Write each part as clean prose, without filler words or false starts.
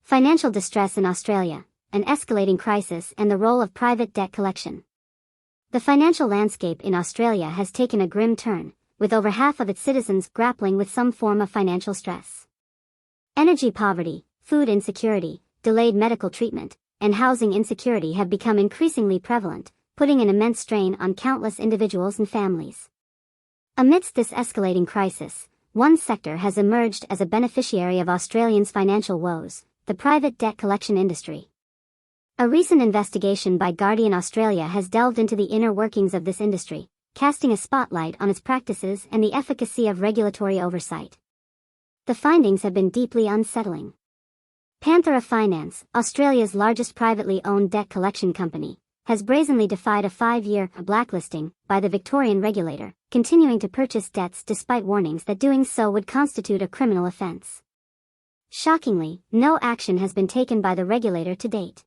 Financial distress in Australia, an escalating crisis and the role of private debt collection. The financial landscape in Australia has taken a grim turn, with over half of its citizens grappling with some form of financial stress. Energy poverty, food insecurity, delayed medical treatment, and housing insecurity have become increasingly prevalent, putting an immense strain on countless individuals and families. Amidst this escalating crisis, one sector has emerged as a beneficiary of Australians' financial woes: the private debt collection industry. A recent investigation by Guardian Australia has delved into the inner workings of this industry, casting a spotlight on its practices and the efficacy of regulatory oversight. The findings have been deeply unsettling. Panthera Finance, Australia's largest privately owned debt collection company, has brazenly defied a 5-year blacklisting by the Victorian regulator, continuing to purchase debts despite warnings that doing so would constitute a criminal offence. Shockingly, no action has been taken by the regulator to date.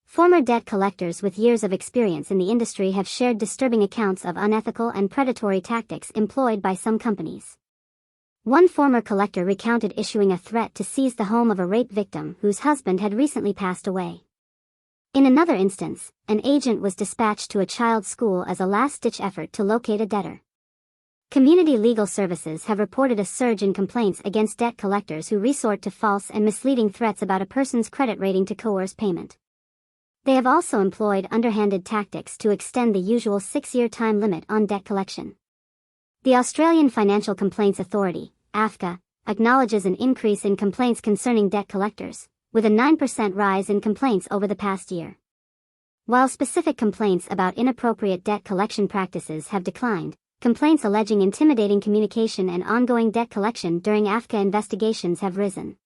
Former debt collectors with years of experience in the industry have shared disturbing accounts of unethical and predatory tactics employed by some companies. One former collector recounted issuing a threat to seize the home of a rape victim whose husband had recently passed away. In another instance, an agent was dispatched to a child's school as a last-ditch effort to locate a debtor. Community legal services have reported a surge in complaints against debt collectors who resort to false and misleading threats about a person's credit rating to coerce payment. They have also employed underhanded tactics to extend the usual 6-year time limit on debt collection. The Australian Financial Complaints Authority, AFCA, acknowledges an increase in complaints concerning debt collectors, with a 9% rise in complaints over the past year. While specific complaints about inappropriate debt collection practices have declined, complaints alleging intimidating communication and ongoing debt collection during AFCA investigations have risen.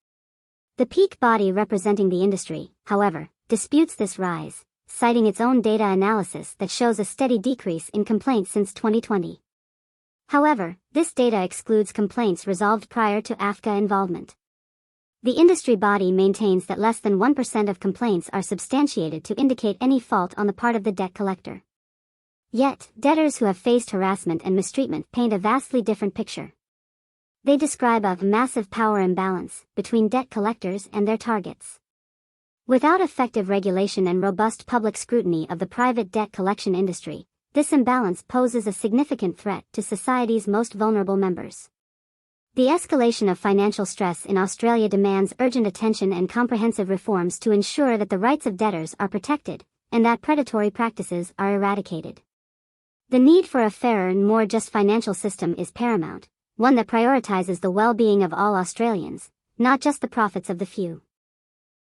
The peak body representing the industry, however, disputes this rise, citing its own data analysis that shows a steady decrease in complaints since 2020. However, this data excludes complaints resolved prior to AFCA involvement. The industry body maintains that less than 1% of complaints are substantiated to indicate any fault on the part of the debt collector. Yet, debtors who have faced harassment and mistreatment paint a vastly different picture. They describe a massive power imbalance between debt collectors and their targets. Without effective regulation and robust public scrutiny of the private debt collection industry, this imbalance poses a significant threat to society's most vulnerable members. The escalation of financial stress in Australia demands urgent attention and comprehensive reforms to ensure that the rights of debtors are protected, and that predatory practices are eradicated. The need for a fairer and more just financial system is paramount, one that prioritizes the well-being of all Australians, not just the profits of the few.